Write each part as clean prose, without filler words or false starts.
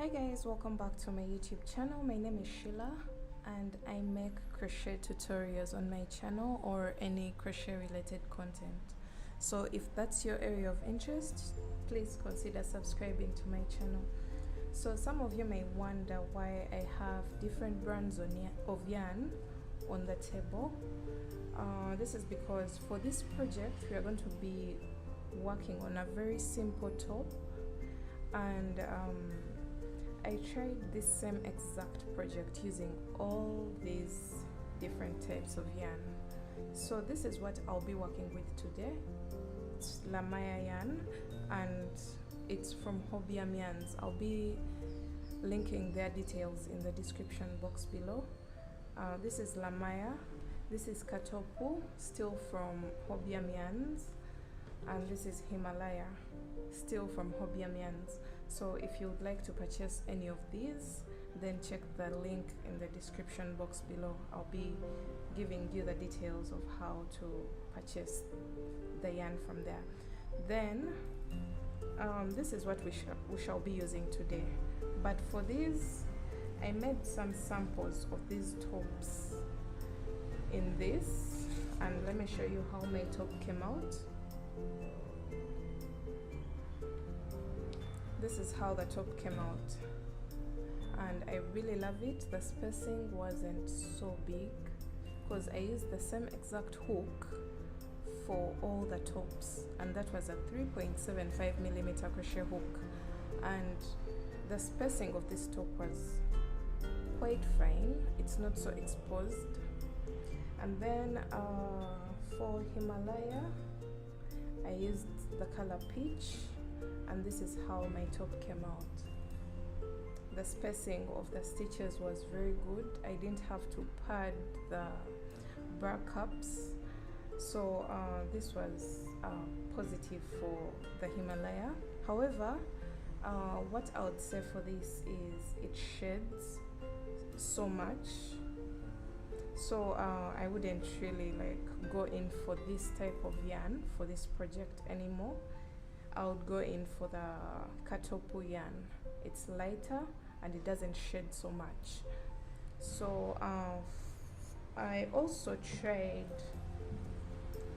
Hi guys, welcome back to my YouTube channel. My name is Sheila and I make crochet tutorials on my channel or any crochet related content. So if that's your area of interest, please consider subscribing to my channel. So some of you may wonder why I have different brands of yarn on the table. This is because for this project we are going to be working on a very simple top, and I tried this same exact project using all these different types of yarn. So this is what I'll be working with today. It's Lamaya yarn and it's from Hobiam Yarns. I'll be linking their details in the description box below. This is Lamaya, this is Katopu, still from Hobiam Yarns, and this is Himalaya, still from Hobiam Yarns. So if you would like to purchase any of these, then check the link in the description box below. I'll be giving you the details of how to purchase the yarn from there. Then this is what we shall be using today. But for these, I made some samples of these tops in this, and let me show you how my top came out. This is how the top came out, and I really love it. The spacing wasn't so big because I used the same exact hook for all the tops, and that was a 3.75mm crochet hook, and the spacing of this top was quite fine. It's not so exposed. And then for Himalaya I used the color peach, and this is how my top came out. The spacing of the stitches was very good. I didn't have to pad the bra cups, so this was positive for the Himalaya. However, what I would say for this is it sheds so much, so I wouldn't really like go in for this type of yarn for this project anymore. I would go in for the Katopu yarn. It's lighter and it doesn't shed so much. So I also tried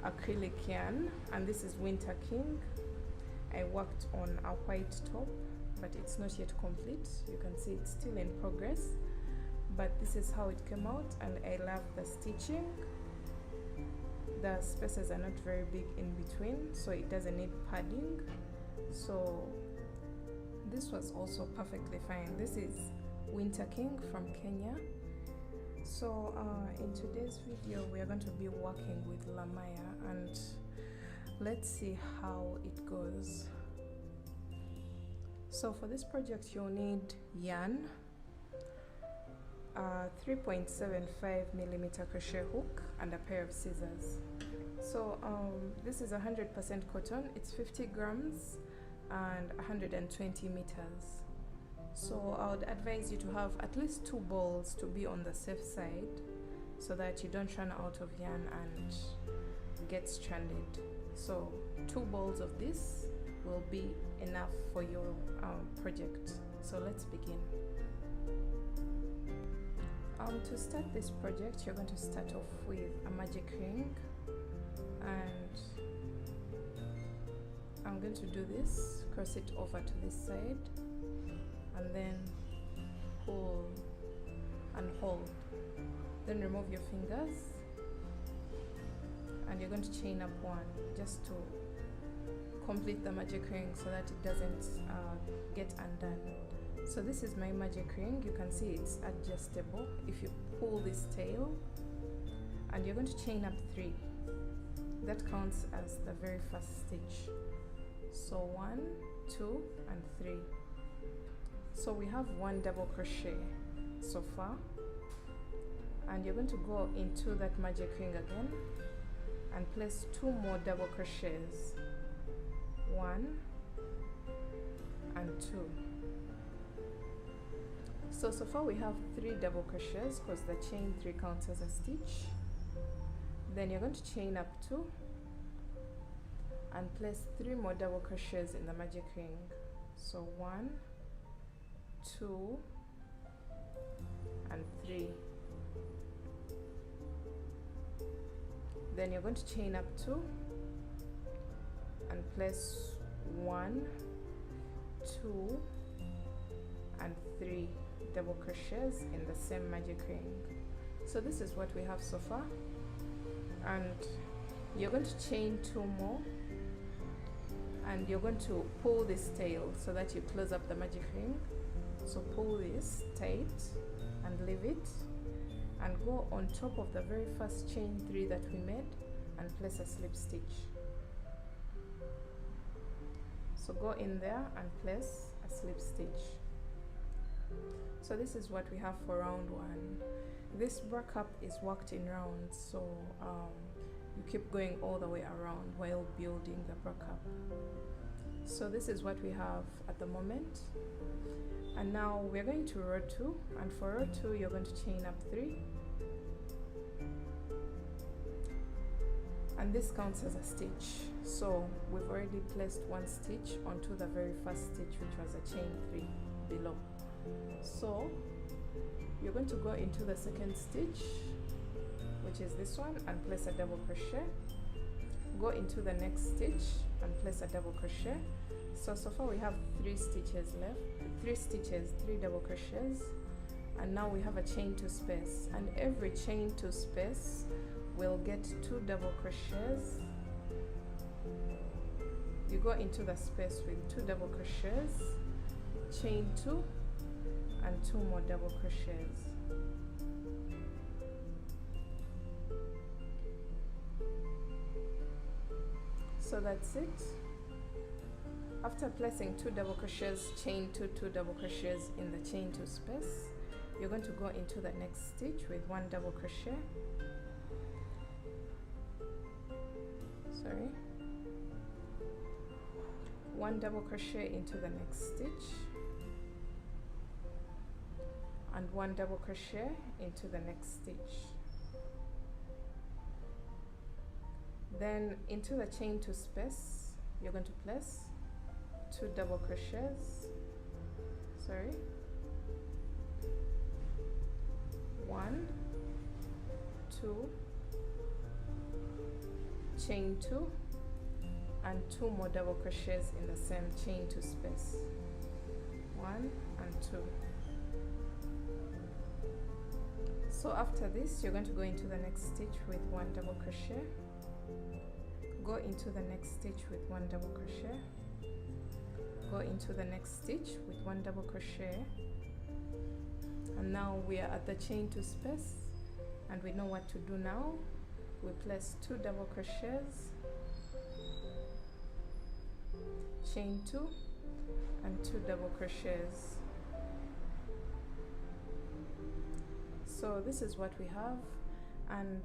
acrylic yarn, and this is Winter King. I worked on a white top, but it's not yet complete. You can see it's still in progress, but this is how it came out, and I love the stitching. The spaces are not very big in between, so it doesn't need padding. So this was also perfectly fine. This is Winter King from Kenya. So in today's video we are going to be working with Lamaya, and let's see how it goes. So for this project you'll need yarn, a 3.75mm crochet hook, and a pair of scissors. So this is 100% cotton. It's 50 grams and 120 meters. So I would advise you to have at least 2 balls to be on the safe side, so that you don't run out of yarn and get stranded. So 2 balls of this will be enough for your project. So let's begin. To start this project, you're going to start off with a magic ring, and I'm going to do this, cross it over to this side, and then pull and hold. Then remove your fingers, and you're going to chain up 1 just to complete the magic ring so that it doesn't get undone. So this is my magic ring. You can see it's adjustable. If you pull this tail, and you're going to chain up 3, that counts as the very first stitch. So 1, 2, and 3. So we have 1 double crochet so far, and you're going to go into that magic ring again and place 2 more double crochets, 1 and 2. So far we have 3 double crochets because the chain 3 counts as a stitch. Then you're going to chain up 2 and place 3 more double crochets in the magic ring. So 1, 2 and 3. Then you're going to chain up 2 and place 1, 2 and 3 double crochets in the same magic ring. So this is what we have so far, and you're going to chain 2 more, and you're going to pull this tail so that you close up the magic ring. So pull this tight and leave it, and go on top of the very first chain 3 that we made and place a slip stitch. So go in there and place a slip stitch. So this is what we have for round 1. This bra cup is worked in rounds, so you keep going all the way around while building the bra cup. So this is what we have at the moment. And now we're going to row 2, and for row 2 you're going to chain up 3, and this counts as a stitch. So we've already placed 1 stitch onto the very first stitch, which was a chain 3 below. So you're going to go into the second stitch, which is this one, and place a double crochet. Go into the next stitch and place a double crochet. So far we have 3 stitches left, 3 stitches, 3 double crochets, and now we have a chain 2 space, and every chain 2 space will get 2 double crochets. You go into the space with 2 double crochets, chain 2 and 2 more double crochets. So that's it. After placing 2 double crochets, chain 2, 2 double crochets in the chain 2 space, you're going to go into the next stitch with 1 double crochet. Sorry. 1 double crochet into the next stitch, and 1 double crochet into the next stitch. Then into the chain 2 space, you're going to place 2 double crochets, 1, 2, chain 2 and 2 more double crochets in the same chain 2 space, 1 and 2. So after this, you're going to go into the next stitch with 1 double crochet, go into the next stitch with 1 double crochet, go into the next stitch with 1 double crochet, and now we are at the chain 2 space, and we know what to do now. We place 2 double crochets, chain 2 and 2 double crochets. So this is what we have, and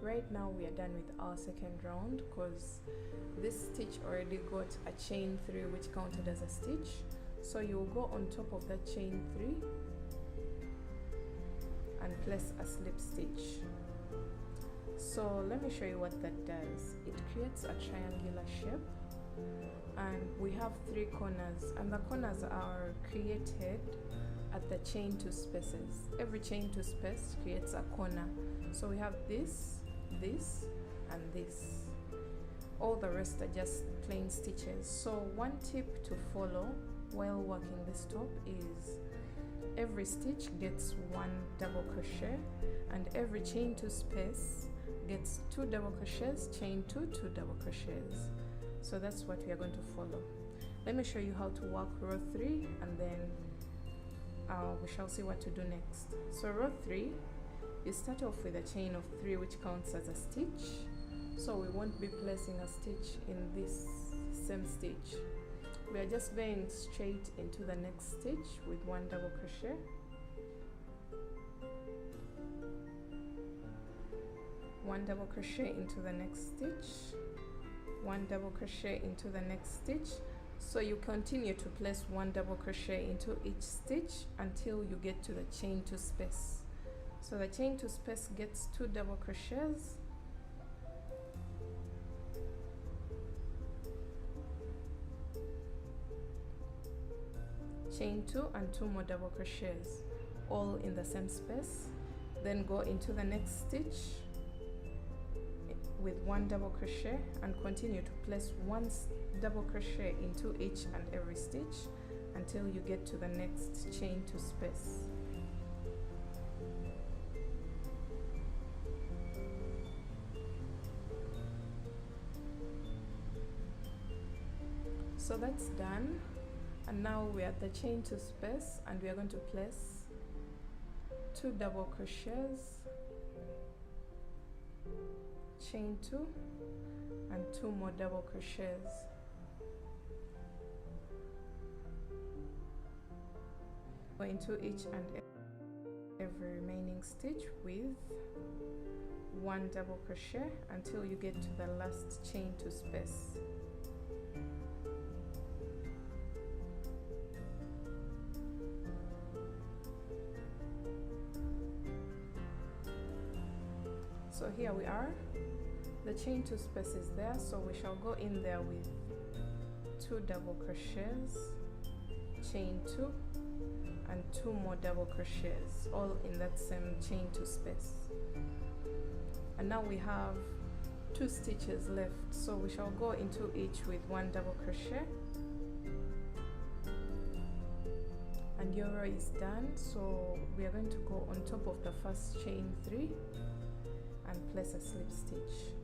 right now we are done with our second round, because this stitch already got a chain 3 which counted as a stitch. So you will go on top of that chain 3 and place a slip stitch. So let me show you what that does. It creates a triangular shape, and we have 3 corners, and the corners are created at the chain 2 spaces. Every chain 2 space creates a corner. So we have this, this and this. All the rest are just plain stitches. So one tip to follow while working this top is every stitch gets 1 double crochet, and every chain 2 space gets 2 double crochets, chain 2, 2 double crochets. So that's what we are going to follow. Let me show you how to work row 3, and then we shall see what to do next. So row 3, you start off with a chain of 3 which counts as a stitch. So we won't be placing a stitch in this same stitch. We are just going straight into the next stitch with 1 double crochet, one double crochet into the next stitch, 1 double crochet into the next stitch. So you continue to place 1 double crochet into each stitch until you get to the chain 2 space. So the chain 2 space gets 2 double crochets, chain 2 and 2 more double crochets, all in the same space. Then go into the next stitch with 1 double crochet and continue to place 1 double crochet into each and every stitch until you get to the next chain 2 space. So that's done, and now we're at the chain 2 space and we are going to place 2 double crochets, chain 2 and 2 more double crochets. Go into each and every remaining stitch with 1 double crochet until you get to the last chain 2 space. So here we are, the chain 2 space is there, so we shall go in there with 2 double crochets, chain 2 and 2 more double crochets, all in that same chain 2 space. And now we have 2 stitches left, so we shall go into each with 1 double crochet, and your row is done. So we are going to go on top of the first chain 3 and place a slip stitch,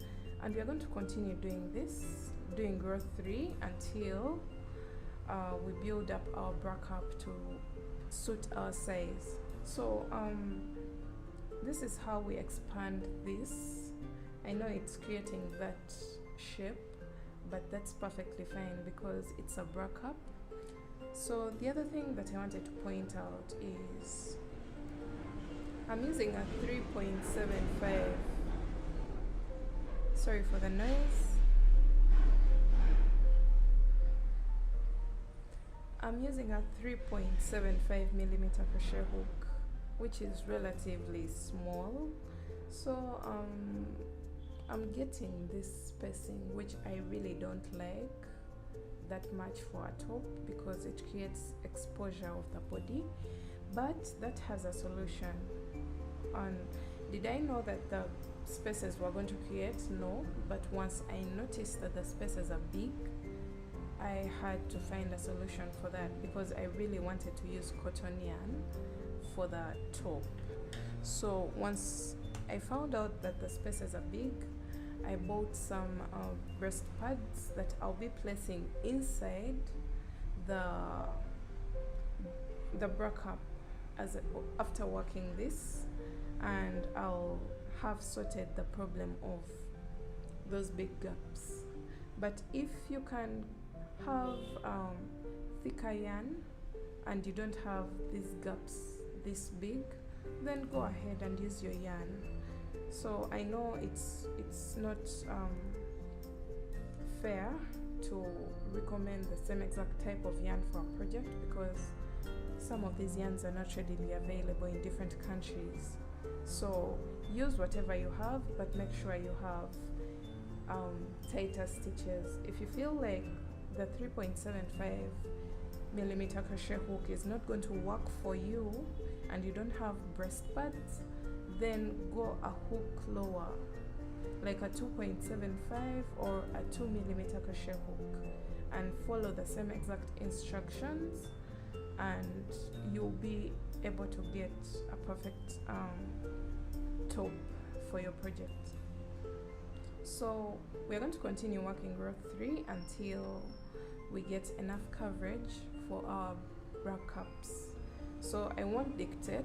and we are going to continue doing this, doing row 3 until we build up our bra cup to suit our size. So this is how we expand this. I know it's creating that shape, but that's perfectly fine because it's a bra cup. So the other thing that I wanted to point out is I'm using a 3.75, sorry for the noise. I'm using a 3.75 millimeter crochet hook, which is relatively small. So I'm getting this spacing, which I really don't like that much for a top because it creates exposure of the body, but that has a solution. And did I know that the spaces were going to create? No, but once I noticed that the spaces are big, I had to find a solution for that because I really wanted to use cotton yarn for the top. So once I found out that the spaces are big, I bought some breast pads that I'll be placing inside the bra cup after working this, and I'll have sorted the problem of those big gaps. But if you can have thicker yarn and you don't have these gaps this big, then go ahead and use your yarn. So I know it's not fair to recommend the same exact type of yarn for a project because some of these yarns are not readily available in different countries. So use whatever you have, but make sure you have tighter stitches. If you feel like the 3.75 millimeter crochet hook is not going to work for you and you don't have breast pads, then go a hook lower, like a 2.75 or a 2 millimeter crochet hook, and follow the same exact instructions and you'll be able to get a perfect top for your project. So we're going to continue working row 3 until we get enough coverage for our bra cups. So I won't dictate,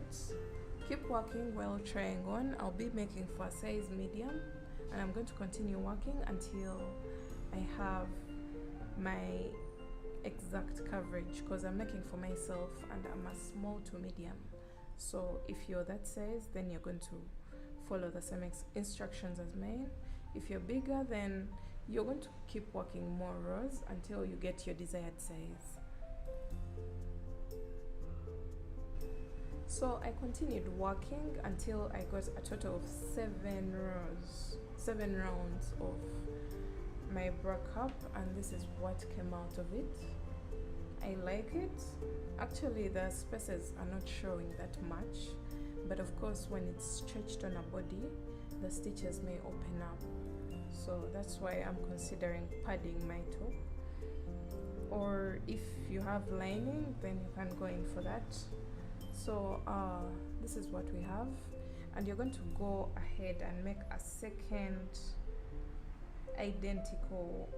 keep working while trying on. I'll be making for a size medium and I'm going to continue working until I have my exact coverage because I'm making for myself and I'm a small to medium. So if you're that size, then you're going to follow the same instructions as mine. If you're bigger, then you're going to keep working more rows until you get your desired size. So I continued working until I got a total of 7 rounds of my bra cup, and this is what came out of it. I like it. Actually, the spaces are not showing that much, but of course when it's stretched on a body, the stitches may open up. So that's why I'm considering padding my top. Or if you have lining, then you can go in for that. So this is what we have, and you're going to go ahead and make a second identical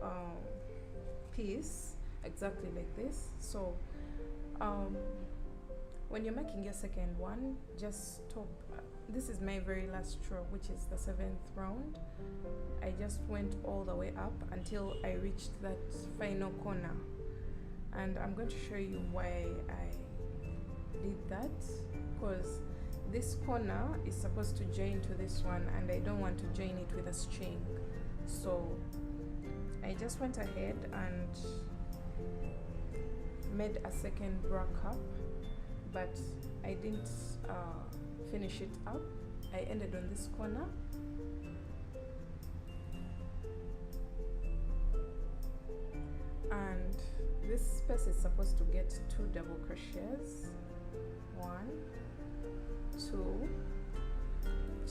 piece exactly like this. So when you're making your second one, just stop. This is my very last row, which is the 7th round. I just went all the way up until I reached that final corner, and I'm going to show you why I did that, because this corner is supposed to join to this one, and I don't want to join it with a string. So I just went ahead and made a second bra cup, but I didn't finish it up. I ended on this corner, and this space is supposed to get 2 double crochets, 1, 2,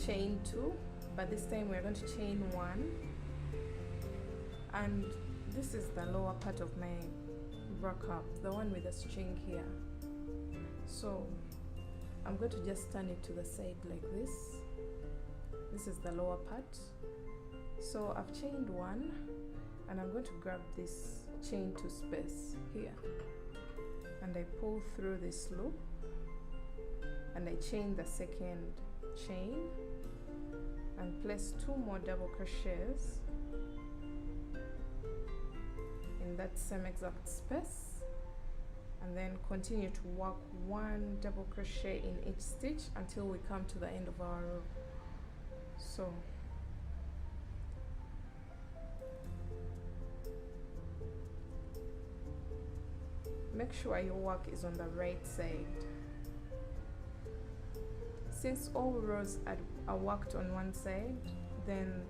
chain 2, but this time we're going to chain 1, and this is the lower part of my bra cup, the one with the string here. So I'm going to just turn it to the side like this. This is the lower part. So I've chained 1, and I'm going to grab this chain 2 space here, and I pull through this loop, and I chain the second chain and place 2 more double crochets in that same exact space, and then continue to work 1 double crochet in each stitch until we come to the end of our row. So make sure your work is on the right side. Since all rows are worked on one side, then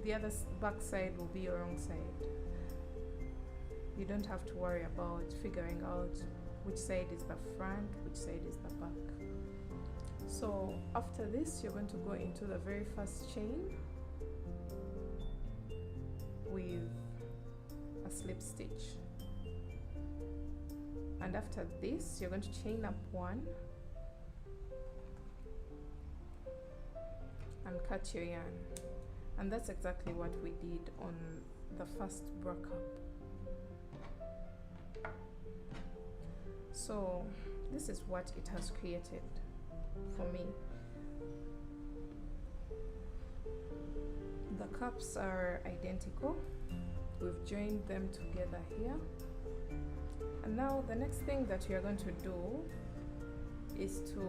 the other back side will be your wrong side. You don't have to worry about figuring out which side is the front, which side is the back. So after this, you're going to go into the very first chain with a slip stitch, and after this you're going to chain up 1 and cut your yarn, and that's exactly what we did on the first bra cup. So this is what it has created for me. The cups are identical. We've joined them together here, and now the next thing that you're going to do is to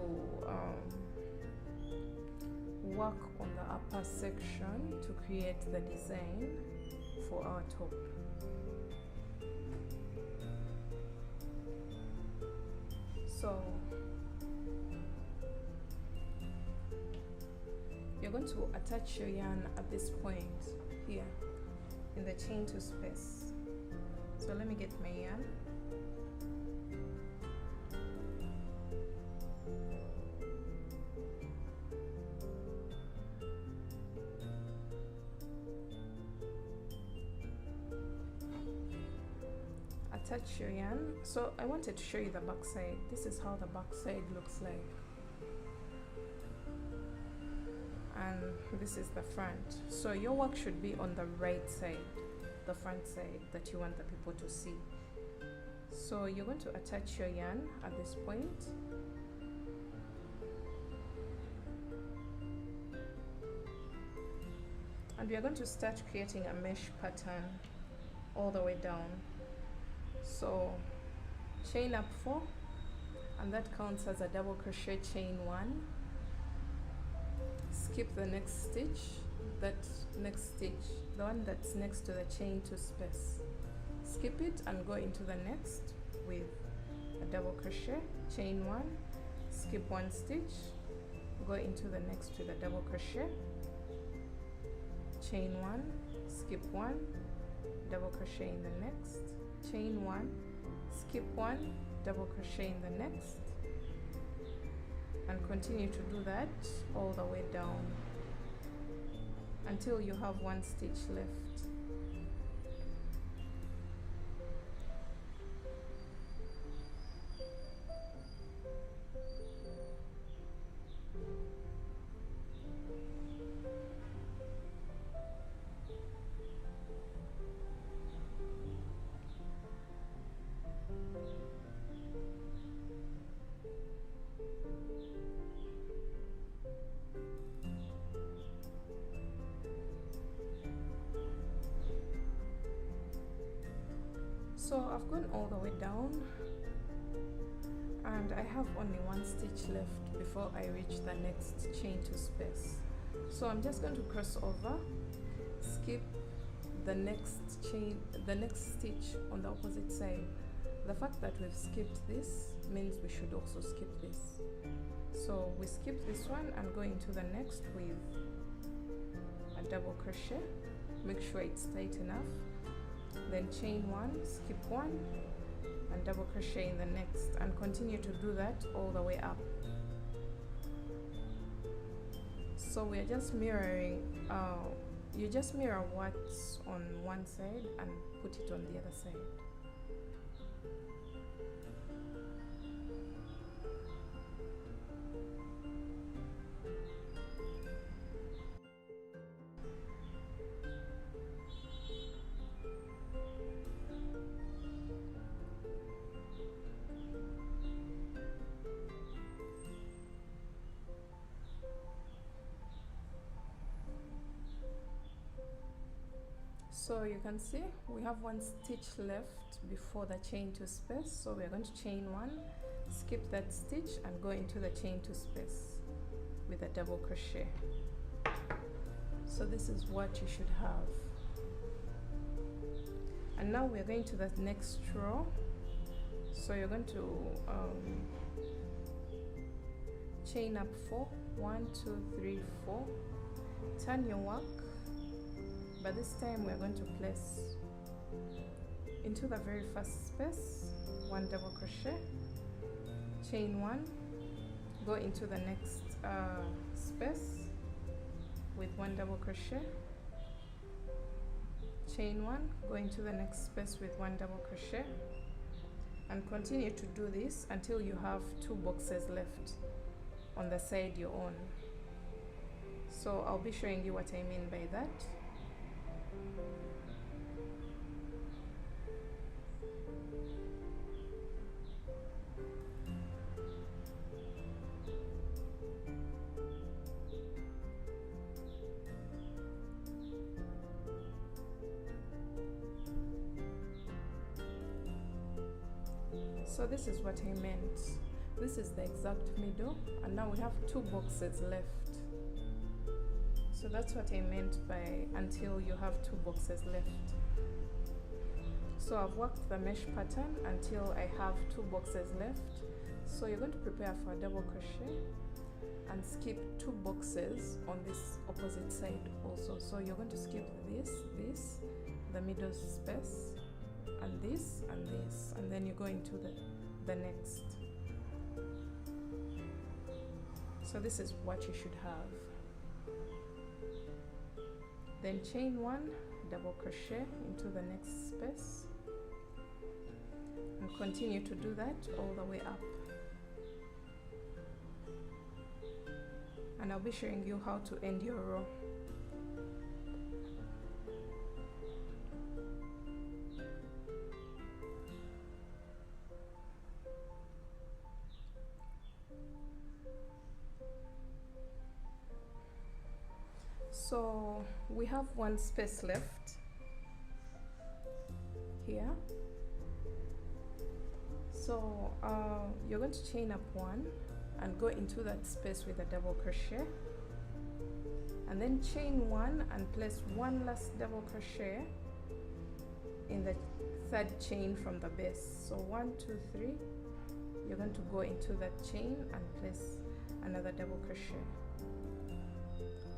work on the upper section to create the design for our top. So you're going to attach your yarn at this point here in the chain 2 space. So let me get my yarn. Attach your yarn. So I wanted to show you the back side. This is how the back side looks like, and this is the front. So your work should be on the right side, the front side that you want the people to see. So you're going to attach your yarn at this point, and we are going to start creating a mesh pattern all the way down. So chain up 4, and that counts as a double crochet, chain 1, skip the next stitch, that next stitch, the one that's next to the chain 2 space, skip it and go into the next with a double crochet, chain 1, skip 1 stitch, go into the next with a double crochet, chain 1, skip 1, double crochet in the next, chain 1, skip one, double crochet in the next, and continue to do that all the way down until you have one stitch left. So I've gone all the way down and I have only one stitch left before I reach the next chain to space. So I'm just going to cross over, skip the next stitch on the opposite side. The fact that we've skipped this means we should also skip this. So we skip this one and go into the next with a double crochet. Make sure it's tight enough. Then chain one, skip one, and double crochet in the next, and continue to do that all the way up. So we are just mirroring, you just mirror what's on one side and put it on the other side. So you can see we have one stitch left before the chain to space, so we are going to chain one, skip that stitch and go into the chain to space with a double crochet. So this is what you should have. And now we're going to the next row. So you're going to chain up 4, 1, 2, 3, 4, turn your work. But this time we're going to place into the very first space one double crochet, chain one, go into the next space with one double crochet, chain one, go into the next space with one double crochet, and continue to do this until you have 2 boxes left on the side you're on. So I'll be showing you what I mean by that. So this is what I meant. This is the exact middle, and now we have 2 boxes left. So that's what I meant by until you have 2 boxes left. So I've worked the mesh pattern until I have 2 boxes left. So you're going to prepare for a double crochet and skip 2 boxes on this opposite side also. So you're going to skip this, the middle space, and this, and then you go into the next. So this is what you should have. Then chain one, double crochet into the next space, and continue to do that all the way up. And I'll be showing you how to end your row. So we have 1 space left here. So you're going to chain up 1 and go into that space with a double crochet, and then chain 1 and place 1 last double crochet in the 3rd chain from the base. So 1, 2, 3, you're going to go into that chain and place another double crochet.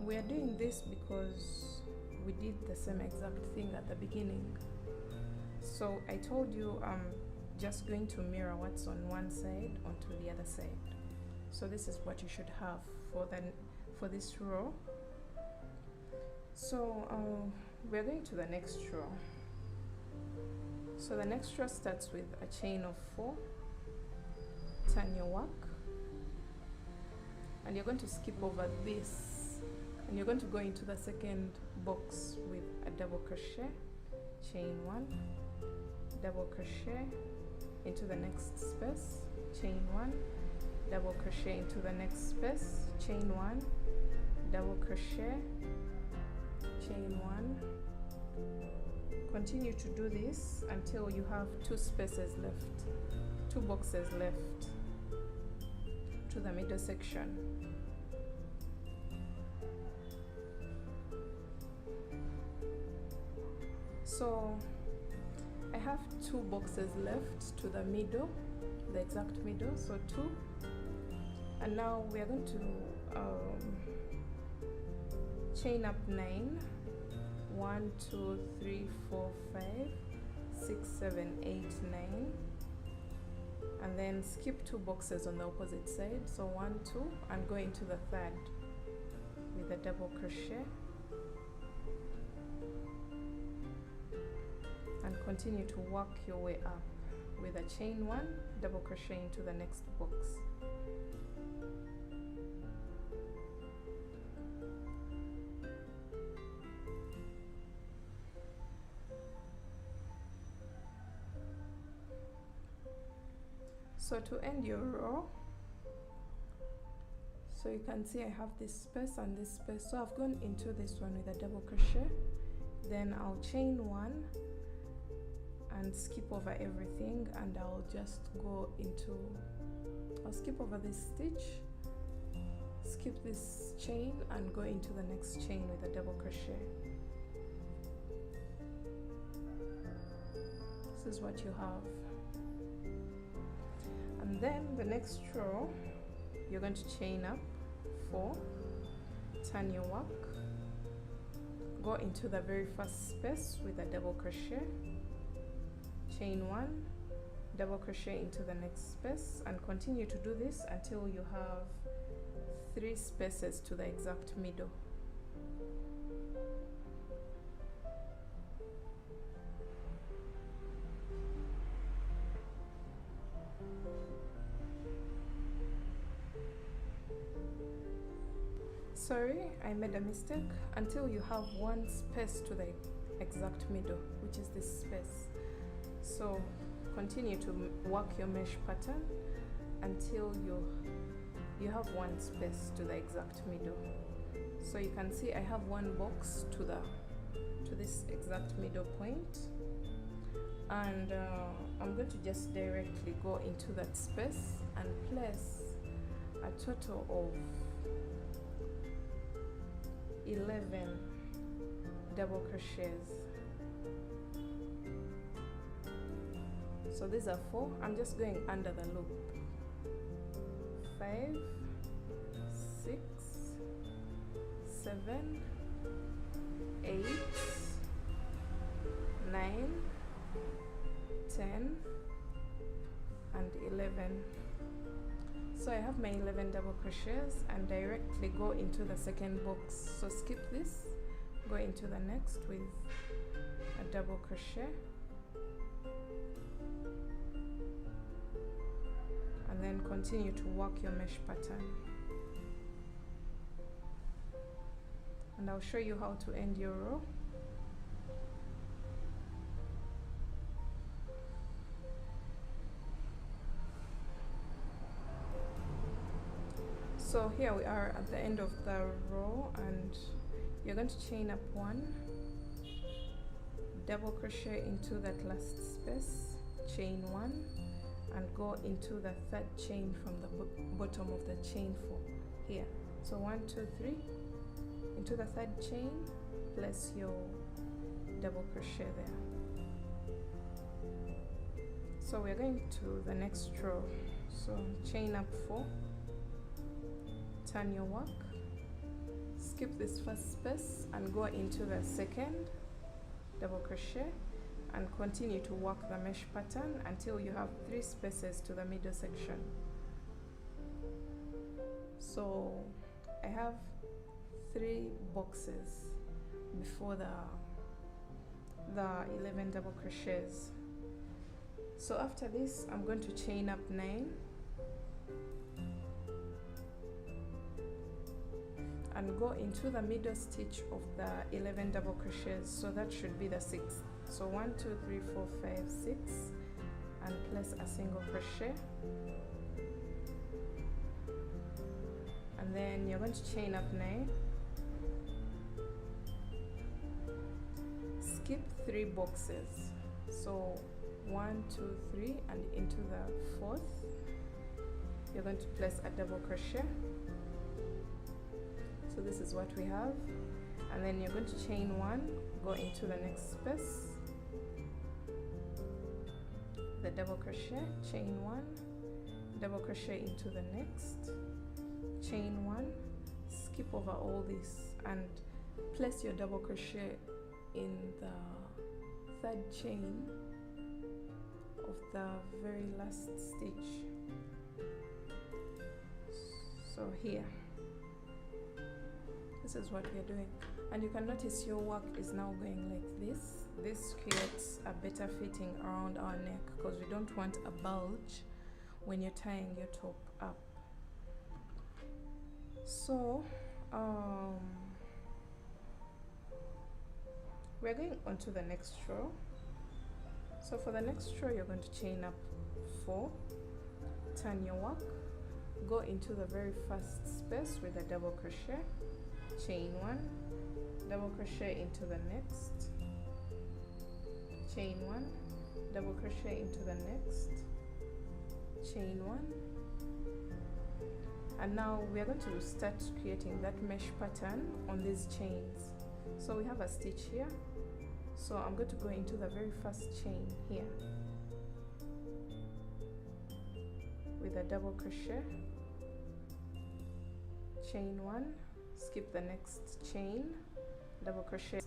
We are doing this because we did the same exact thing at the beginning. So I told you just going to mirror what's on one side onto the other side. So this is what you should have for this row. So we're going to the next row. So the next row starts with a chain of 4, turn your work, and you're going to skip over this, and you're going to go into the second box with a double crochet, chain 1, double crochet into the next space, chain 1, double crochet into the next space, chain 1, double crochet, chain 1. Continue to do this until you have 2 spaces left, 2 boxes left to the middle section. So I have 2 boxes left to the middle, the exact middle, so 2. And now we are going to chain up 9. 1, 2, 3, 4, 5, 6, 7, 8, 9, and then skip 2 boxes on the opposite side, so 1, 2, and go into the third with a double crochet, and continue to work your way up with a chain 1, double crochet into the next box. So to end your row, so you can see I have this space and this space, so I've gone into this one with a double crochet, then I'll chain 1 and skip over everything, and I'll just go into, I'll skip over this stitch, skip this chain, and go into the next chain with a double crochet. This is what you have. And then the next row, you're going to chain up 4, turn your work, go into the very first space with a double crochet, chain 1, double crochet into the next space, and continue to do this until you have 3 spaces to the exact middle. Sorry, I made a mistake. Until you have 1 space to the exact middle, which is this space. So continue to work your mesh pattern until you have 1 space to the exact middle. So you can see I have 1 box to this exact middle point, and I'm going to just directly go into that space and place a total of 11 double crochets. So these are 4. I'm just going under the loop. 5, 6, 7, 8, 9, 10, and 11. So I have my 11 double crochets and directly go into the second box. So skip this, go into the next with a double crochet, and then continue to work your mesh pattern. And I'll show you how to end your row. So here we are at the end of the row, and you're going to chain up 1, double crochet into that last space, chain 1, and go into the 3rd chain from the bottom of the chain 4 here. So 1, 2, 3, into the 3rd chain, place your double crochet there. So we're going to the next row. So chain up 4, turn your work, skip this first space and go into the second double crochet, and continue to work the mesh pattern until you have 3 spaces to the middle section. So I have 3 boxes before the 11 double crochets. So after this, I'm going to chain up 9 and go into the middle stitch of the 11 double crochets. So that should be the 6th. So 1 2 3 4 5 6, and place a single crochet, and then you're going to chain up 9, skip 3 boxes, so 1 2 3, and into the 4th you're going to place a double crochet. So this is what we have, and then you're going to chain 1, go into the next space, the double crochet, chain 1, double crochet into the next, chain 1, skip over all this and place your double crochet in the 3rd chain of the very last stitch. So here, this is what we are doing, and you can notice your work is now going like this. This creates a better fitting around our neck because we don't want a bulge when you're tying your top up. So we're going on to the next row. So for the next row, you're going to chain up 4, turn your work, go into the very first space with a double crochet, chain 1, double crochet into the next, chain 1, double crochet into the next, chain 1, and now we are going to start creating that mesh pattern on these chains. So we have a stitch here, so I'm going to go into the very first chain here with a double crochet, chain 1, skip the next chain, double crochet,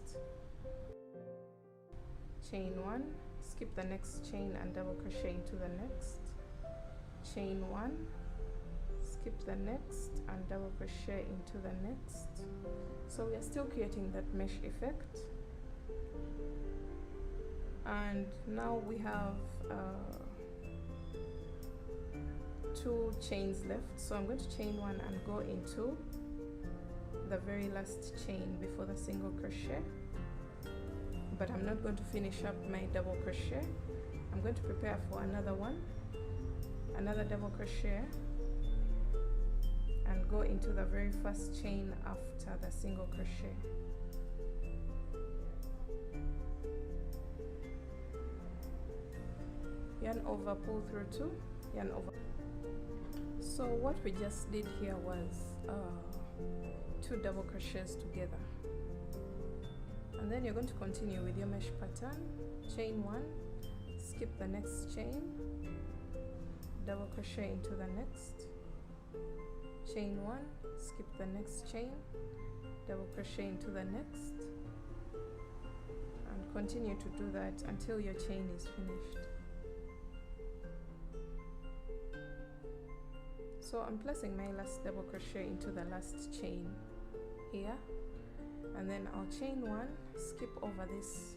chain 1, skip the next chain and double crochet into the next, chain 1, skip the next and double crochet into the next. So we are still creating that mesh effect, and now we have 2 chains left. So I'm going to chain 1 and go into the very last chain before the single crochet, but I'm not going to finish up my double crochet. I'm going to prepare for another one, another double crochet, and go into the very first chain after the single crochet. Yarn over, pull through 2, yarn over. So what we just did here was 2 double crochets together, and then you're going to continue with your mesh pattern, chain 1, skip the next chain, double crochet into the next, chain 1, skip the next chain, double crochet into the next, and continue to do that until your chain is finished. So I'm placing my last double crochet into the last chain here, and then I'll chain 1, skip over this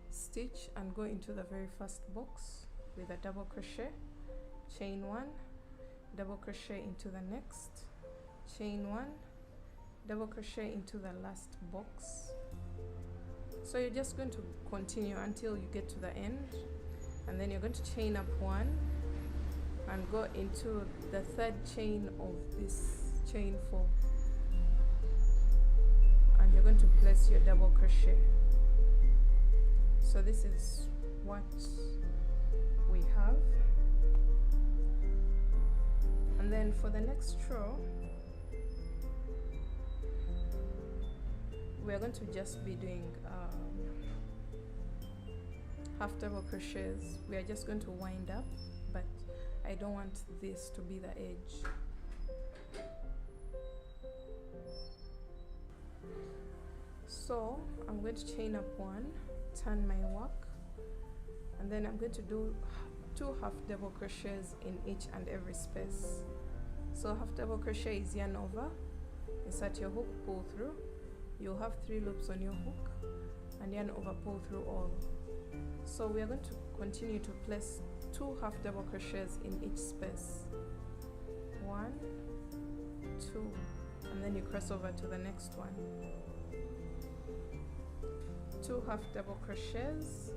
stitch and go into the very first box with a double crochet, chain 1, double crochet into the next, chain 1, double crochet into the last box. So you're just going to continue until you get to the end, and then you're going to chain up 1 and go into the 3rd chain of this chain 4, and you're going to place your double crochet. So this is what we have, and then for the next row we're going to just be doing half double crochets. We are just going to wind up, but I don't want this to be the edge. So I'm going to chain up 1, turn my work, and then I'm going to do 2 half double crochets in each and every space. So half double crochet is yarn over, insert your hook, pull through. You'll have 3 loops on your hook, and yarn over, pull through all. So we are going to continue to place 2 half double crochets in each space. 1, 2, and then you cross over to the next one. 2 half double crochets,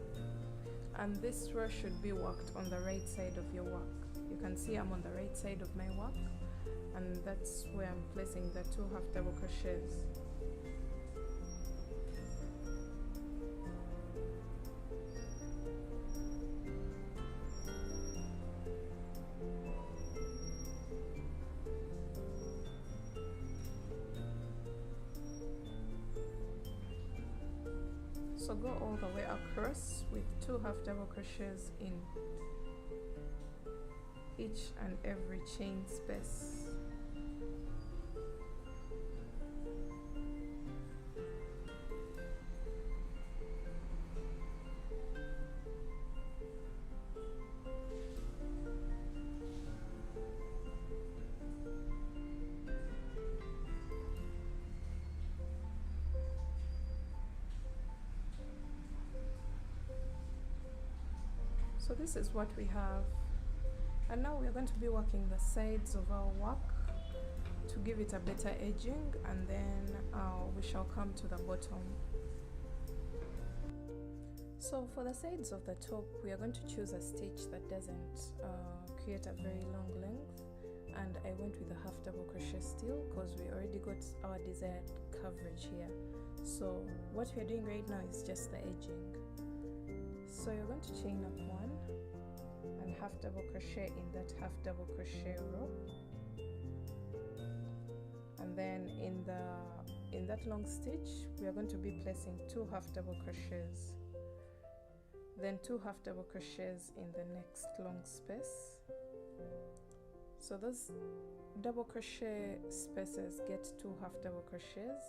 and this row should be worked on the right side of your work. You can see I'm on the right side of my work, and that's where I'm placing the 2 half double crochets. So go all the way across with 2 half double crochets in each and every chain space. So this is what we have, and now we are going to be working the sides of our work to give it a better edging, and then we shall come to the bottom. So for the sides of the top, we are going to choose a stitch that doesn't create a very long length, and I went with a half double crochet still because we already got our desired coverage here. So what we are doing right now is just the edging. So you're going to chain up 1 and half double crochet in that half double crochet row, and then in that long stitch we are going to be placing 2 half double crochets, then 2 half double crochets in the next long space. So those double crochet spaces get 2 half double crochets.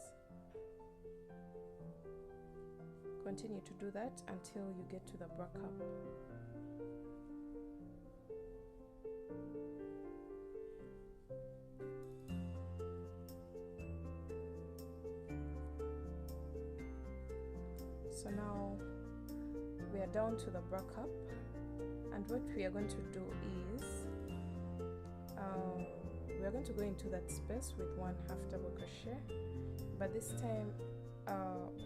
Continue to do that until you get to the bra cup. So now we are down to the bra cup, and what we are going to do is we are going to go into that space with 1 half double crochet, but this time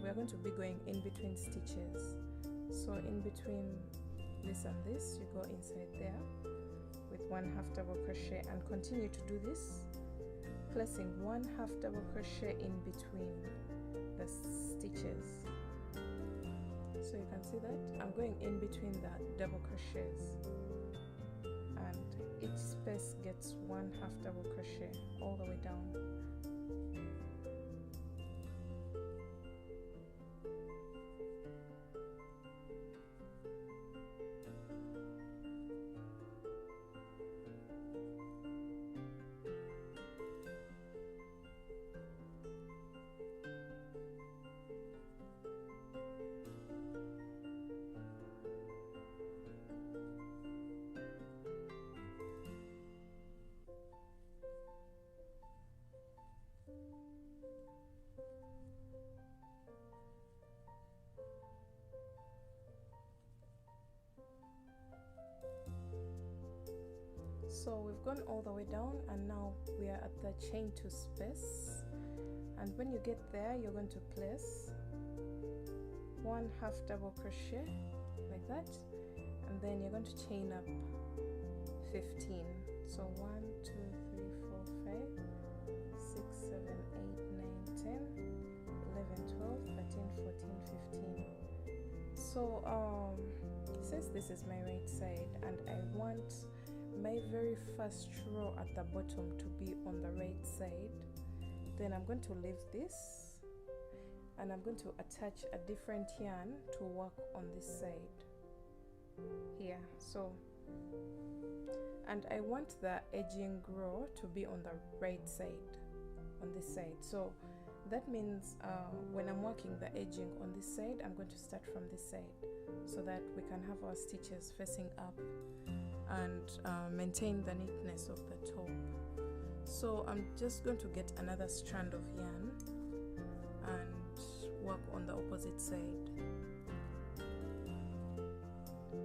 we are going to be going in between stitches. So in between this and this, you go inside there with 1 half double crochet and continue to do this, placing 1 half double crochet in between the stitches. So you can see that I'm going in between the double crochets, and each space gets 1 half double crochet all the way down. So we've gone all the way down, and now we are at the chain 2 space, and when you get there you're going to place 1 half double crochet like that, and then you're going to chain up 15. So 1, 2, 3, 4, 5, 6, 7, 8, 9, 10, 11, 12, 13, 14, 15. So since this is my right side and I want my very first row at the bottom to be on the right side, then I'm going to leave this and I'm going to attach a different yarn to work on this side here. So, and I want the edging row to be on the right side, on this side. So that means when I'm working the edging on this side, I'm going to start from this side so that we can have our stitches facing up and maintain the neatness of the top. So I'm just going to get another strand of yarn and work on the opposite side.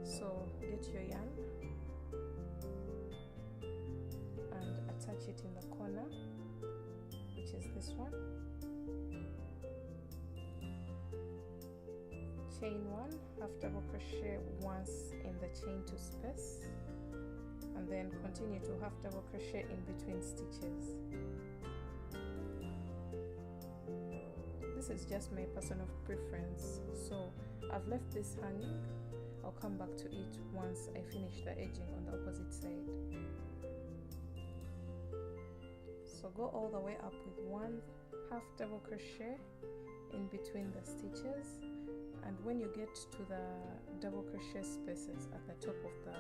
So get your yarn and attach it in the corner, which is this one. Chain 1, half double crochet once in the chain 2 space, and then continue to half double crochet in between stitches. This is just my personal preference, so I've left this hanging. I'll come back to it once I finish the edging on the opposite side. So go all the way up with 1 half double crochet in between the stitches, and when you get to the double crochet spaces at the top of the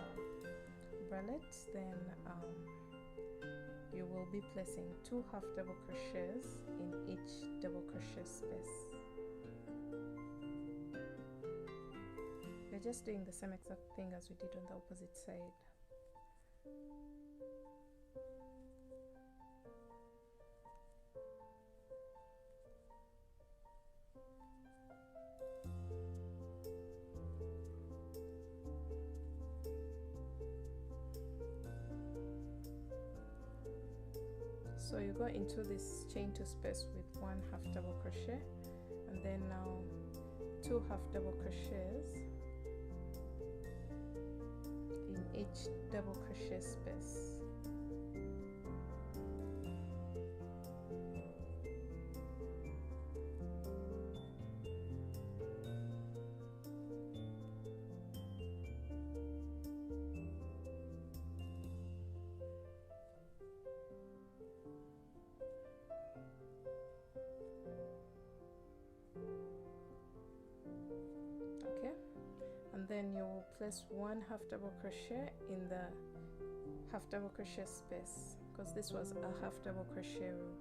bralette, then you will be placing 2 half double crochets in each double crochet space. We're just doing the same exact thing as we did on the opposite side. So you go into this chain 2 space with 1 half double crochet, and then now 2 half double crochets in each double crochet space. And then you will place 1 half double crochet in the half double crochet space, because this was a half double crochet row.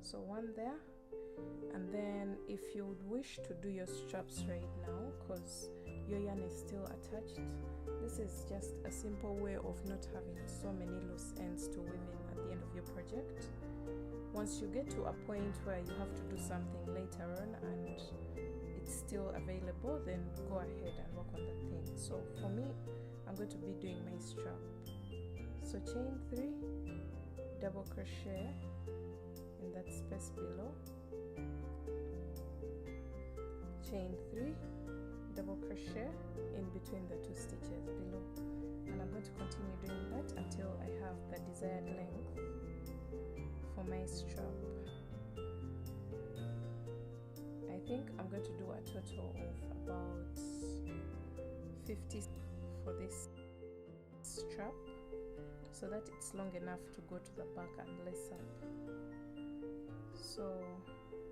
So 1 there, and then if you would wish to do your straps right now, because your yarn is still attached, this is just a simple way of not having so many loose ends to weave in at the end of your project. Once you get to a point where you have to do something later on and still available, then go ahead and work on that thing. So for me, I'm going to be doing my strap. So chain 3, double crochet in that space below, chain 3, double crochet in between the 2 stitches below, and I'm going to continue doing that until I have the desired length for my strap. I think I'm going to do a total of about 50 for this strap, so that it's long enough to go to the back and lace up. So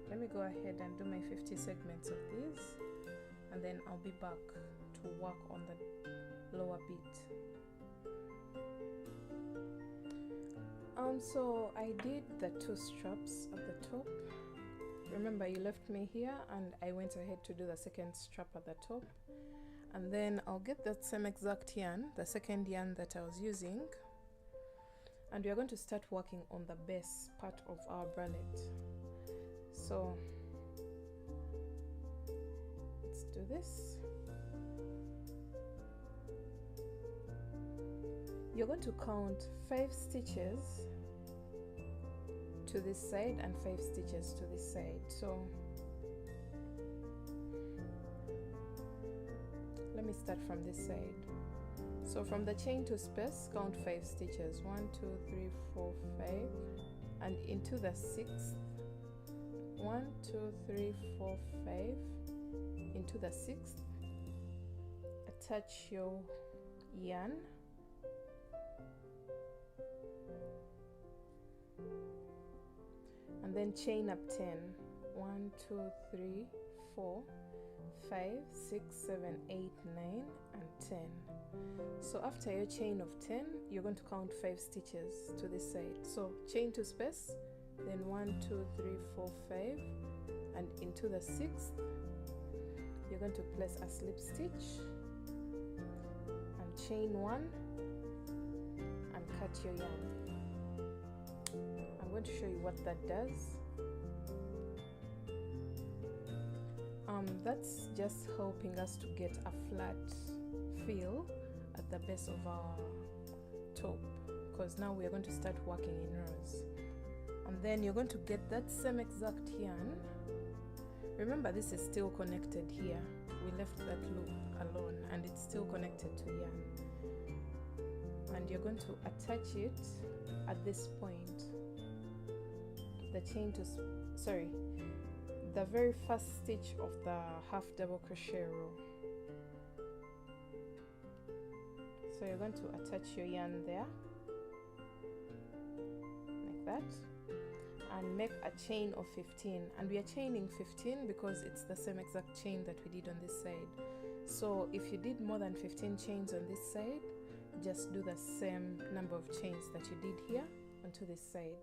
let me go ahead and do my 50 segments of these, and then I'll be back to work on the lower bit. So I did the 2 straps at the top. Remember, you left me here and I went ahead to do the second strap at the top, and then I'll get that same exact yarn, the second yarn that I was using, and we are going to start working on the base part of our bralette. So let's do this. You're going to count 5 stitches to this side and 5 stitches to this side. So let me start from this side. So from the chain 2 space, count 5 stitches, 1 2 3 4 5, and into the 6th, 1 2 3 4 5, into the 6th, attach your yarn, and then chain up 10, 1 2 3 4 5 6 7 8 9 and 10. So after your chain of 10, you're going to count 5 stitches to this side. So chain 2 space, then 1 2 3 4 5, and into the 6th you're going to place a slip stitch and chain 1 and cut your yarn. I'm going to show you what that does. That's just helping us to get a flat feel at the base of our top, because now we are going to start working in rows. And then you're going to get that same exact yarn. Remember, this is still connected here. We left that loop alone and it's still connected to yarn. And you're going to attach it at this point. The chain to, the very first stitch of the half double crochet row. So you're going to attach your yarn there, like that, and make a chain of 15. And we are chaining 15 because it's the same exact chain that we did on this side. So if you did more than 15 chains on this side, just do the same number of chains that you did here onto this side.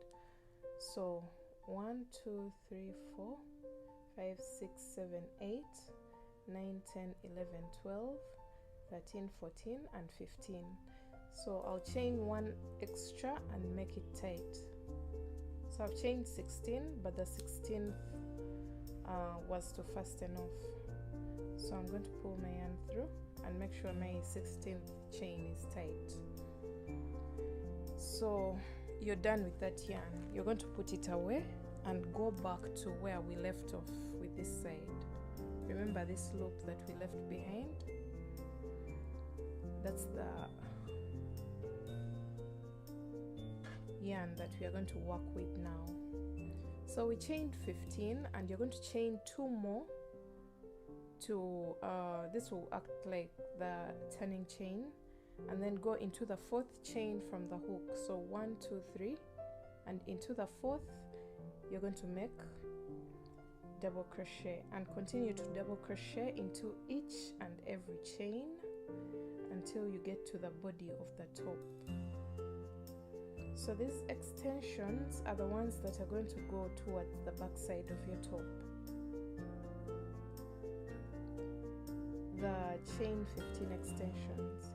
So 1 2 3 4 5 6 7 8 9 10 11 12 13 14 and 15. So I'll chain 1 extra and make it tight. So I've chained 16, but the 16th was to fasten off. So I'm going to pull my yarn through and make sure my 16th chain is tight. So you're done with that yarn. You're going to put it away and go back to where we left off with this side. Remember this loop that we left behind? That's the yarn that we are going to work with now. So we chained 15 and you're going to chain 2 more to this will act like the turning chain, and then go into the 4th chain from the hook. So 1 2 3, and into the 4th you're going to make double crochet and continue to double crochet into each and every chain until you get to the body of the top. So these extensions are the ones that are going to go towards the back side of your top. The chain 15 extensions.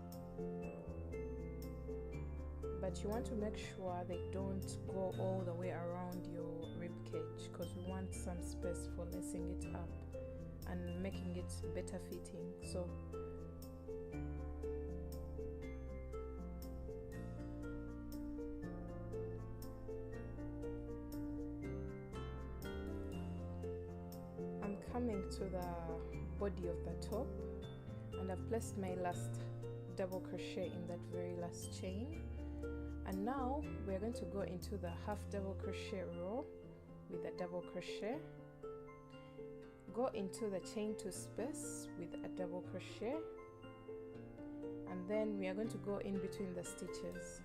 But you want to make sure they don't go all the way around your rib cage, because we want some space for lacing it up and making it better fitting. So I'm coming to the body of the top, and I've placed my last double crochet in that very last chain. And now we're going to go into the half double crochet row with a double crochet, go into the chain 2 space with a double crochet, and then we are going to go in between the stitches.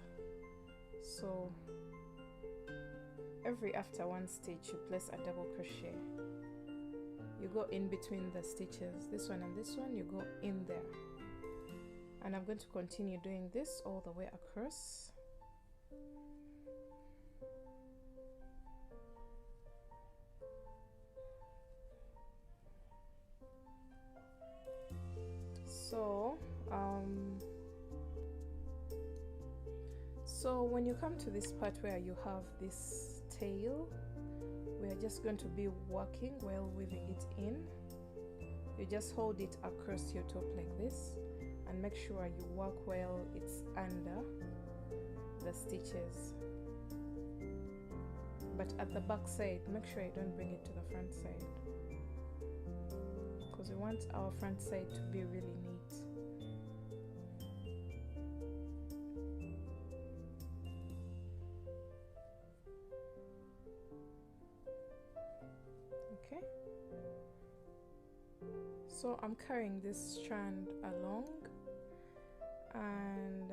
So every after 1 stitch you place a double crochet, you go in between the stitches, this one and this one, you go in there. And I'm going to continue doing this all the way across. So when you come to this part where you have this tail, we are just going to be working while weaving it in. You just hold it across your top like this and make sure you work while it's under the stitches. But at the back side, make sure you don't bring it to the front side, because we want our front side to be really neat. Okay, so I'm carrying this strand along, and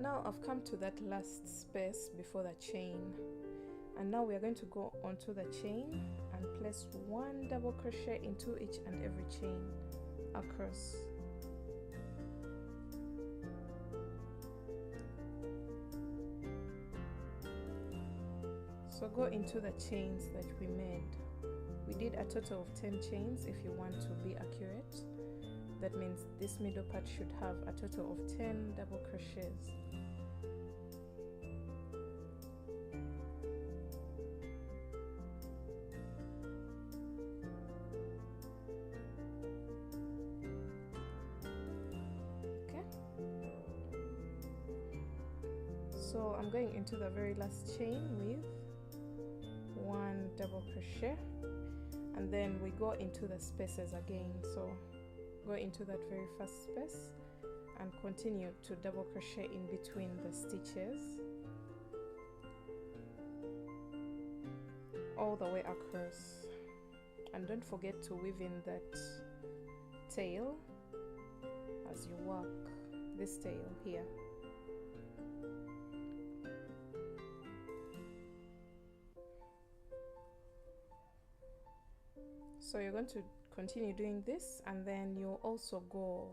now I've come to that last space before the chain, and now we are going to go onto the chain and place 1 double crochet into each and every chain across. So go into the chains that we made. We did a total of 10 chains if you want to be accurate. That means this middle part should have a total of 10 double crochets. So I'm going into the very last chain with 1 double crochet, and then we go into the spaces again. So go into that very first space and continue to double crochet in between the stitches all the way across, and don't forget to weave in that tail as you work this tail here. So you're going to continue doing this, and then you'll also go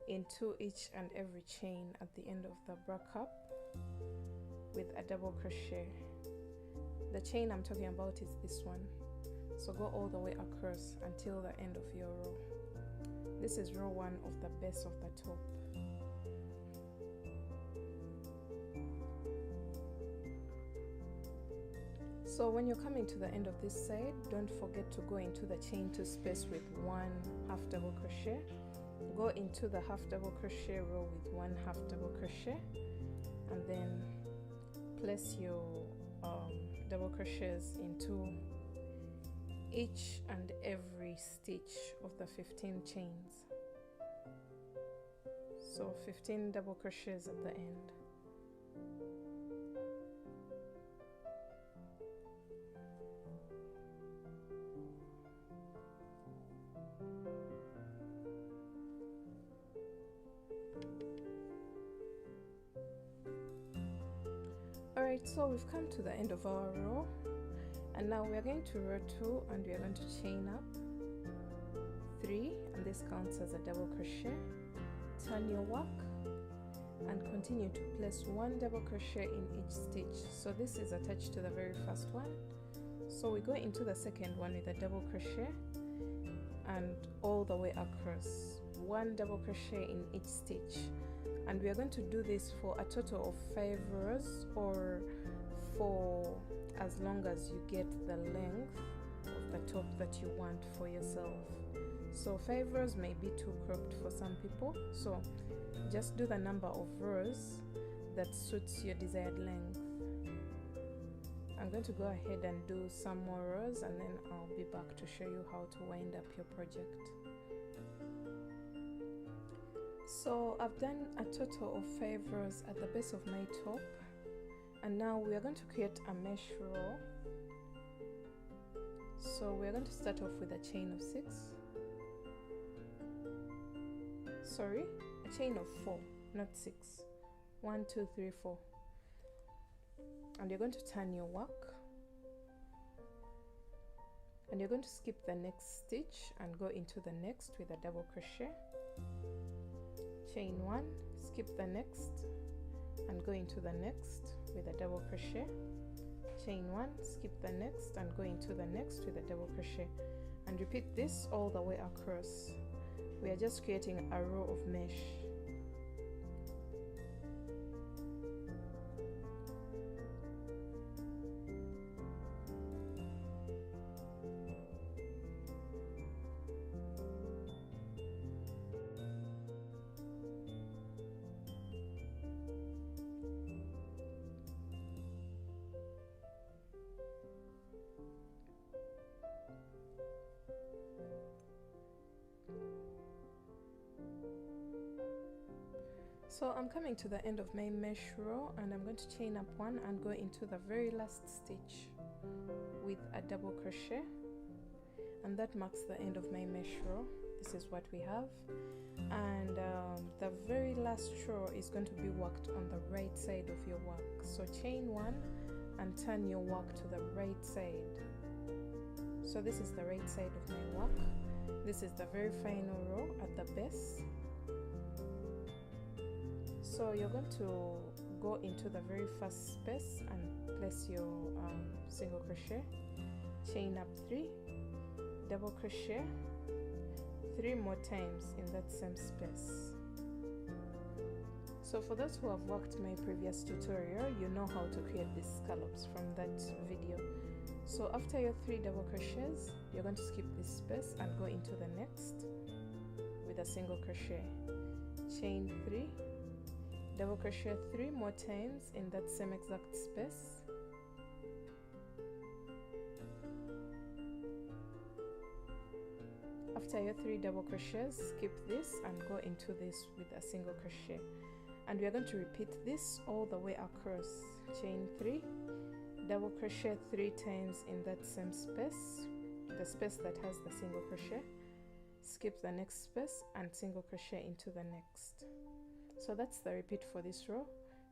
into each and every chain at the end of the bra cup with a double crochet. The chain I'm talking about is this one. So go all the way across until the end of your row. This is row 1 of the base of the top. So when you're coming to the end of this side, don't forget to go into the chain 2 space with 1 half double crochet. Go into the half double crochet row with 1 half double crochet, and then place your double crochets into each and every stitch of the 15 chains. So 15 double crochets at the end. Alright, so we've come to the end of our row, and now we are going to row 2, and we are going to chain up 3, and this counts as a double crochet. Turn your work and continue to place 1 double crochet in each stitch. So this is attached to the very first one, so we go into the second one with a double crochet and all the way across, 1 double crochet in each stitch. And we are going to do this for a total of 5 rows, or for as long as you get the length of the top that you want for yourself. So 5 rows may be too cropped for some people, so just do the number of rows that suits your desired length. I'm going to go ahead and do some more rows, and then I'll be back to show you how to wind up your project. So I've done a total of 5 rows at the base of my top, and now we are going to create a mesh row. So we're going to start off with a chain of 6. Sorry, a chain of 4, not 6. 1, 2, 3, 4. And you're going to turn your work, and you're going to skip the next stitch and go into the next with a double crochet. Chain 1, skip the next and go into the next with a double crochet. Chain 1, skip the next and go into the next with a double crochet, and repeat this all the way across. We are just creating a row of mesh. So I'm coming to the end of my mesh row, and I'm going to chain up 1 and go into the very last stitch with a double crochet, and that marks the end of my mesh row. This is what we have, and the very last row is going to be worked on the right side of your work. So chain 1 and turn your work to the right side. So this is the right side of my work. This is the very final row at the base. So you're going to go into the very first space and place your single crochet, chain up 3, double crochet 3 more times in that same space. So for those who have watched my previous tutorial, you know how to create these scallops from that video. So after your 3 double crochets, you're going to skip this space and go into the next with a single crochet, chain 3, double crochet 3 more times in that same exact space. After your 3 double crochets, skip this and go into this with a single crochet, and we are going to repeat this all the way across. Chain 3, double crochet 3 times in that same space, the space that has the single crochet, skip the next space and single crochet into the next. So that's the repeat for this row.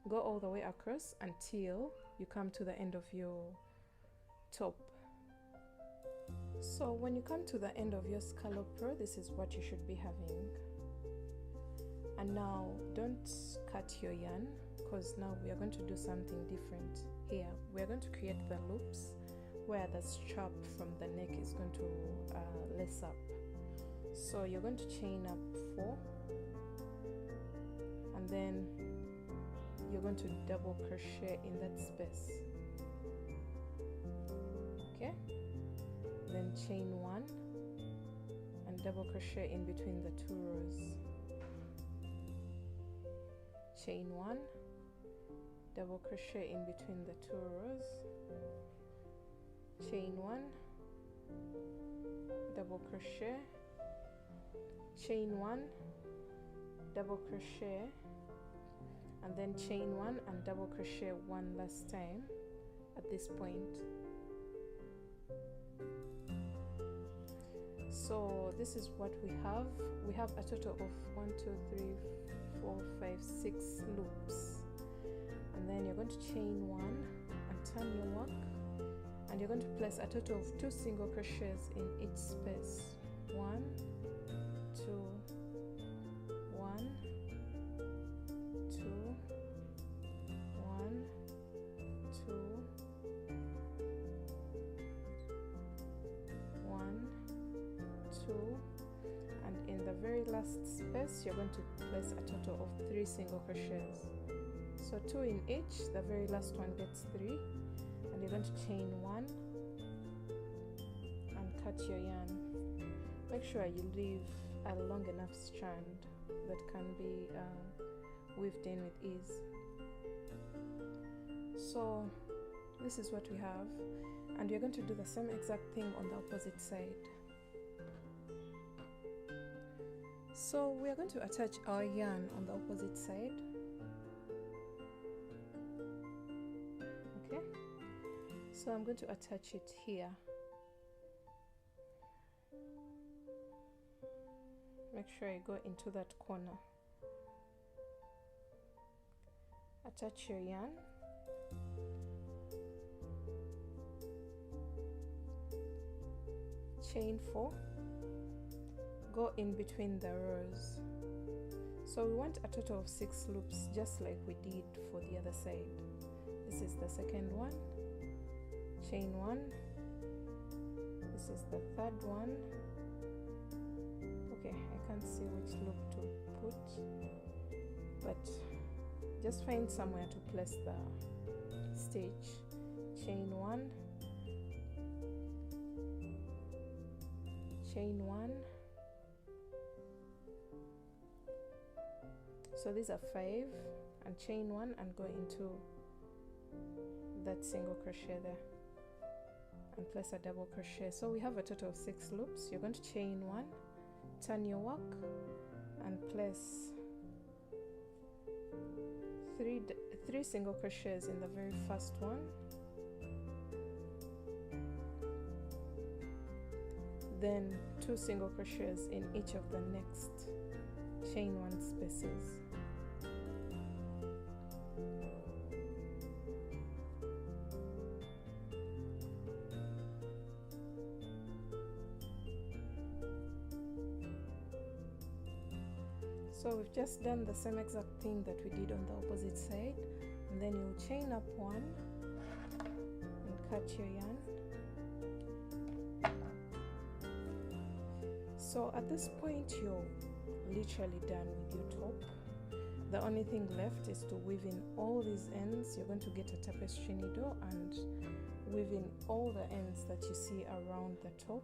Go all the way across until you come to the end of your top. So when you come to the end of your scallop row, this is what you should be having. And now don't cut your yarn, because now we are going to do something different here. We are going to create the loops where the strap from the neck is going to lace up. So you're going to chain up 4, and then you're going to double crochet in that space. Okay, then chain 1 and double crochet in between the 2 rows. Chain 1, double crochet in between the 2 rows, chain 1, double crochet, chain 1, double crochet, and then chain 1 and double crochet 1 last time at this point. So this is what we have. We have a total of 1, 2, 3, 4, 5, 6 loops, and then you're going to chain 1 and turn your work, and you're going to place a total of 2 single crochets in each space. 1, 2, 1, 2, 1, 2, 1, 2, and in the very last space you're going to place a total of 3 single crochets. So 2 in each, the very last one gets 3, and you're going to chain 1 and cut your yarn. Make sure you leave a long enough strand that can be weaved in with ease. So this is what we have, and we're going to do the same exact thing on the opposite side. So we are going to attach our yarn on the opposite side. Okay, so I'm going to attach it here. Make sure you go into that corner. Attach your yarn. Chain 4. Go in between the rows. So we want a total of 6 loops, just like we did for the other side. This is the second one. Chain 1. This is the third one. Okay, I can't see which loop to put, but just find somewhere to place the stitch. Chain 1, chain 1. So these are 5, and chain 1 and go into that single crochet there and place a double crochet. So we have a total of 6 loops. You're going to chain 1, turn your work, and place 3 single crochets in the very first one, then 2 single crochets in each of the next chain 1 spaces. So we've just done the same exact thing that we did on the opposite side, and then you'll chain up one and cut your yarn. So at this point you're literally done with your top. The only thing left is to weave in all these ends. You're going to get a tapestry needle and weave in all the ends that you see around the top,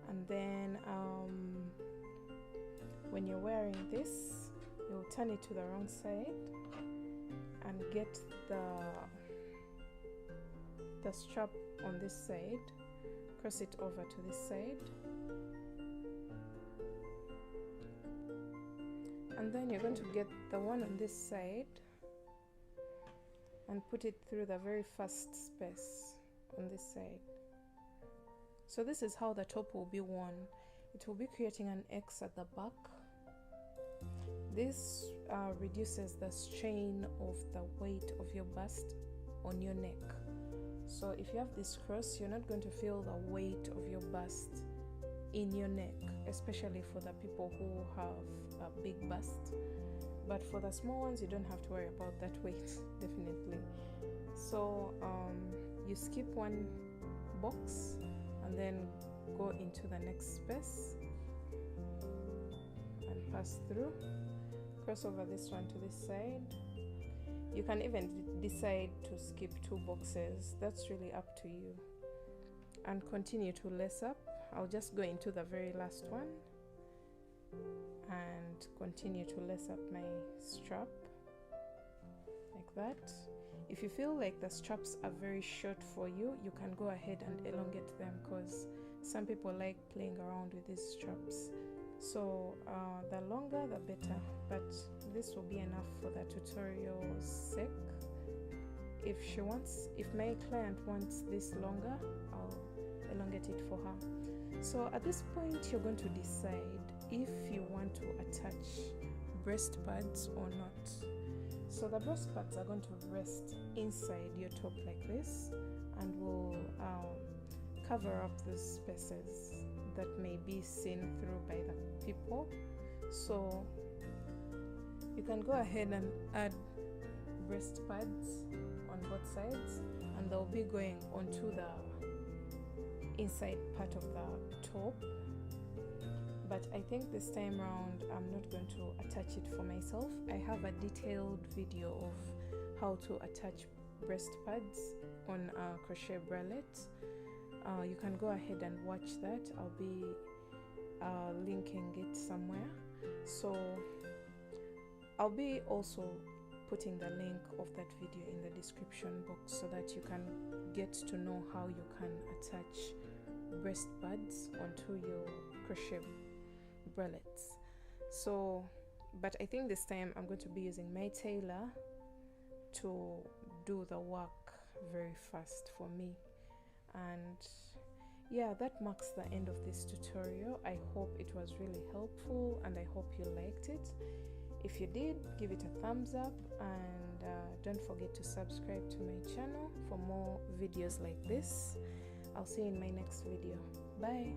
and then when you're wearing this, you'll turn it to the wrong side and get the strap on this side, cross it over to this side, and then you're going to get the one on this side and put it through the very first space on this side. So this is how the top will be worn. It will be creating an X at the back. This reduces the strain of the weight of your bust on your neck. So if you have this cross, you're not going to feel the weight of your bust in your neck, especially for the people who have a big bust. But for the small ones, you don't have to worry about that weight, definitely. So you skip one box and then go into the next space and pass through, cross over this one to this side. You can even decide to skip 2 boxes, that's really up to you, and continue to lace up. I'll just go into the very last one and continue to lace up my strap like that. If you feel like the straps are very short for you, you can go ahead and elongate them, because some people like playing around with these straps. So the longer the better, but this will be enough for the tutorial's sake. If my client wants this longer, I'll elongate it for her. So at this point, you're going to decide if you want to attach breast pads or not. So the breast pads are going to rest inside your top like this, and will cover up the spaces that may be seen through by the people. So you can go ahead and add breast pads on both sides, and they'll be going onto the inside part of the top. But I think this time around I'm not going to attach it for myself. I have a detailed video of how to attach breast pads on a crochet bralette. You can go ahead and watch that. I'll be linking it somewhere. So I'll be also putting the link of that video in the description box, so that you can get to know how you can attach breast pads onto your crochet bralettes. So, but I think this time I'm going to be using my tailor to do the work very fast for me. And yeah, that marks the end of this tutorial. I hope it was really helpful, and I hope you liked it. If you did, give it a thumbs up, and don't forget to subscribe to my channel for more videos like this. I'll see you in my next video. Bye.